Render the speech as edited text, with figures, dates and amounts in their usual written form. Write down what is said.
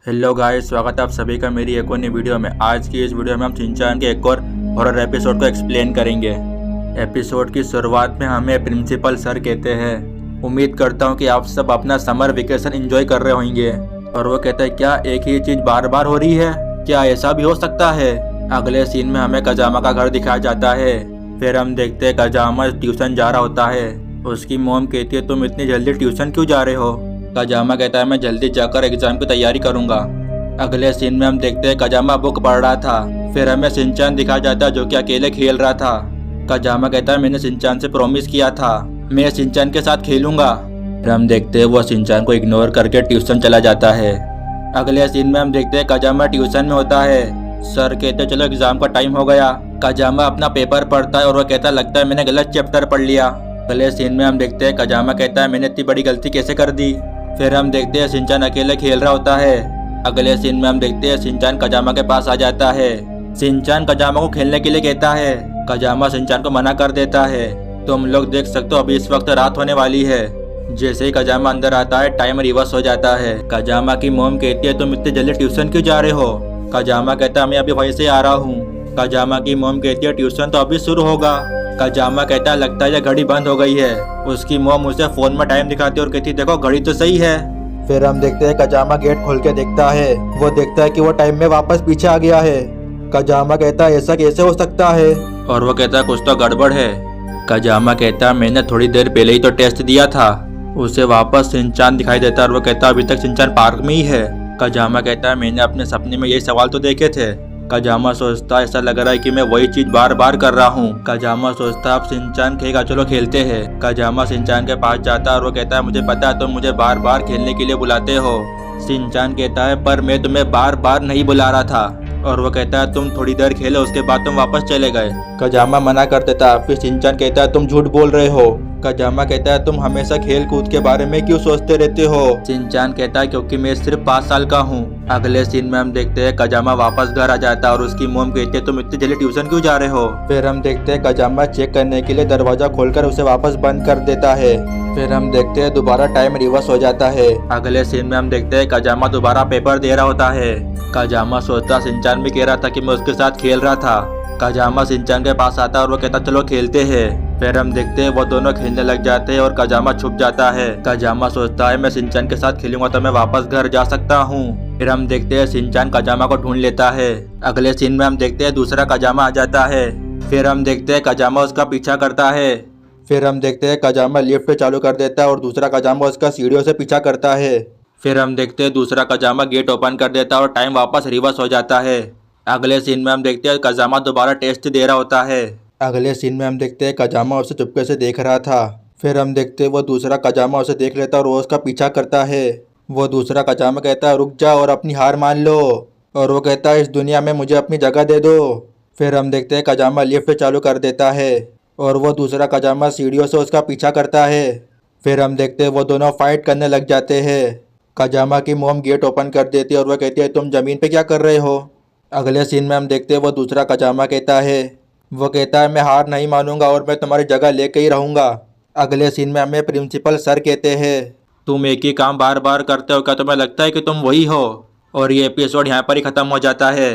Hello guys, स्वागत है आप सभी का मेरी एक और नई वीडियो में। आज की इस वीडियो में हम शिनचैन के एक और हॉरर एपिसोड को एक्सप्लेन करेंगे। एपिसोड की शुरुआत में हमें प्रिंसिपल सर कहते हैं, उम्मीद करता हूँ कि आप सब अपना समर वेकेशन एंजॉय कर रहे होंगे। और वो कहते हैं, क्या एक ही चीज़ बार बार हो रही है? क्या ऐसा भी हो सकता है? अगले सीन में हमें कजामा का घर दिखाया जाता है। फिर हम देखते हैं कजामा ट्यूशन जा रहा होता है। उसकी मॉम कहती है, तुम इतनी जल्दी ट्यूशन क्यों जा रहे हो? कजामा कहता है, मैं जल्दी जाकर एग्जाम की तैयारी करूंगा। अगले सीन में हम देखते हैं कजामा बुक पढ़ रहा था। फिर हमें शिनचैन दिखाया जाता है जो कि अकेले खेल रहा था। कजामा कहता है, मैंने शिनचैन से प्रॉमिस किया था मैं शिनचैन के साथ खेलूंगा। फिर हम देखते हैं वो शिनचैन को इग्नोर करके ट्यूशन चला जाता है। अगले सीन में हम देखते हैं कजामा ट्यूशन में होता है। सर कहते हैं, चलो एग्जाम का टाइम हो गया। कजामा अपना पेपर पढ़ता है और वो कहता है, लगता है मैंने गलत चैप्टर पढ़ लिया। अगले सीन में हम देखते हैं कजामा कहता है, मैंने इतनी बड़ी गलती कैसे कर दी। फिर हम देखते हैं शिनचैन अकेले खेल रहा होता है। अगले सीन में हम देखते हैं शिनचैन कजामा के पास आ जाता है। शिनचैन कजामा को खेलने के लिए कहता है। कजामा शिनचैन को मना कर देता है। तुम लोग देख सकते हो अभी इस वक्त रात होने वाली है। जैसे ही कजामा अंदर आता है टाइम रिवर्स हो जाता है। कजामा की मॉम कहती है, तुम इतनी जल्दी ट्यूशन क्यों जा रहे हो? कजामा कहता है, मैं अभी वहीं से आ रहा हूँ। कजामा की मॉम कहती है, ट्यूशन तो अभी शुरू होगा। कजामा कहता है, लगता है घड़ी बंद हो गई है। उसकी मॉम उसे फोन में टाइम दिखाती है और कहती है, देखो घड़ी तो सही है। फिर हम देखते हैं कजामा गेट खोल के देखता है। वो देखता है कि वो टाइम में वापस पीछे आ गया है। कजामा कहता है, ऐसा कैसे हो सकता है? और वो कहता है, कुछ तो गड़बड़ है। कजामा कहता है, मैंने थोड़ी देर पहले ही तो टेस्ट दिया था। उसे वापस शिनचैन दिखाई देता है और वो कहता है, अभी तक शिनचैन पार्क में ही है। कजामा कहता है, मैंने अपने सपने में यही सवाल तो देखे थे। कजामा सोचता है, ऐसा लग रहा है कि मैं वही चीज बार बार कर रहा हूँ। कजामा सोचता है, अब शिनचैन कहेगा चलो खेलते हैं। कजामा शिनचैन के पास जाता है और वो कहता है, मुझे पता है तुम मुझे बार बार खेलने के लिए बुलाते हो। शिनचैन कहता है, पर मैं तुम्हें बार बार नहीं बुला रहा था। और वो कहता है, तुम थोड़ी देर खेलो उसके बाद तुम वापस चले गए। कजामा मना कर देता है। फिर शिनचैन कहता है, तुम झूठ बोल रहे हो। कजामा कहता है, तुम हमेशा खेल कूद के बारे में क्यों सोचते रहते हो? शिनचैन कहता है, क्योंकि मैं सिर्फ 5 साल का हूँ। अगले सीन में हम देखते हैं कजामा वापस घर आ जाता है और उसकी मॉम कहती है, तुम इतनी जल्दी ट्यूशन क्यों जा रहे हो? फिर हम देखते हैं कजामा चेक करने के लिए दरवाजा खोलकर उसे वापस बंद कर देता है। फिर हम देखते हैं दोबारा टाइम रिवर्स हो जाता है। अगले सीन में हम देखते हैं कजामा दोबारा पेपर दे रहा होता है। कजामा सोचता शिनचैन भी कह रहा था कि मैं उसके साथ खेल रहा था। कजामा शिनचैन के पास आता है और वो कहता, चलो खेलते हैं। फिर हम देखते हैं वो दोनों खेलने लग जाते हैं और कजामा छुप जाता है। कजामा सोचता है, मैं शिनचैन के साथ खेलूंगा तो मैं वापस घर जा सकता हूँ। फिर हम देखते हैं शिनचैन कजामा को ढूंढ लेता है। अगले सीन में हम देखते हैं दूसरा कजामा आ जाता है। फिर हम देखते हैं कजामा उसका पीछा करता है। फिर हम देखते हैं कजामा लिफ्ट चालू कर देता है और दूसरा कजामा उसका सीढ़ियों से पीछा करता है। फिर हम देखते हैं दूसरा कजामा गेट ओपन कर देता है और टाइम वापस रिवर्स हो जाता है। अगले सीन में हम देखते हैं कजामा दोबारा टेस्ट दे रहा होता है। अगले सीन में हम देखते हैं कजामा उसे चुपके से देख रहा था। फिर हम देखते हैं वो दूसरा कजामा उसे देख लेता है और वो उसका पीछा करता है। वो दूसरा कजामा कहता है, रुक जाओ और अपनी हार मान लो। और वो कहता है, इस दुनिया में मुझे अपनी जगह दे दो। फिर हम देखते हैं कजामा लिफ्ट चालू कर देता है और वो दूसरा कजामा सीढ़ियों से उसका पीछा करता है। फिर हम देखते हैं वो दोनों फाइट करने लग जाते हैं। कजामा की मॉम गेट ओपन कर देती है और वह कहती है, तुम जमीन पे क्या कर रहे हो? अगले सीन में हम देखते हैं वो दूसरा कजामा कहता है, वो कहता है, मैं हार नहीं मानूंगा और मैं तुम्हारी जगह लेके ही रहूंगा। अगले सीन में हमें प्रिंसिपल सर कहते हैं, तुम एक ही काम बार बार करते हो, क्या तुम्हें लगता है कि तुम वही हो? और ये एपिसोड यहाँ पर ही ख़त्म हो जाता है।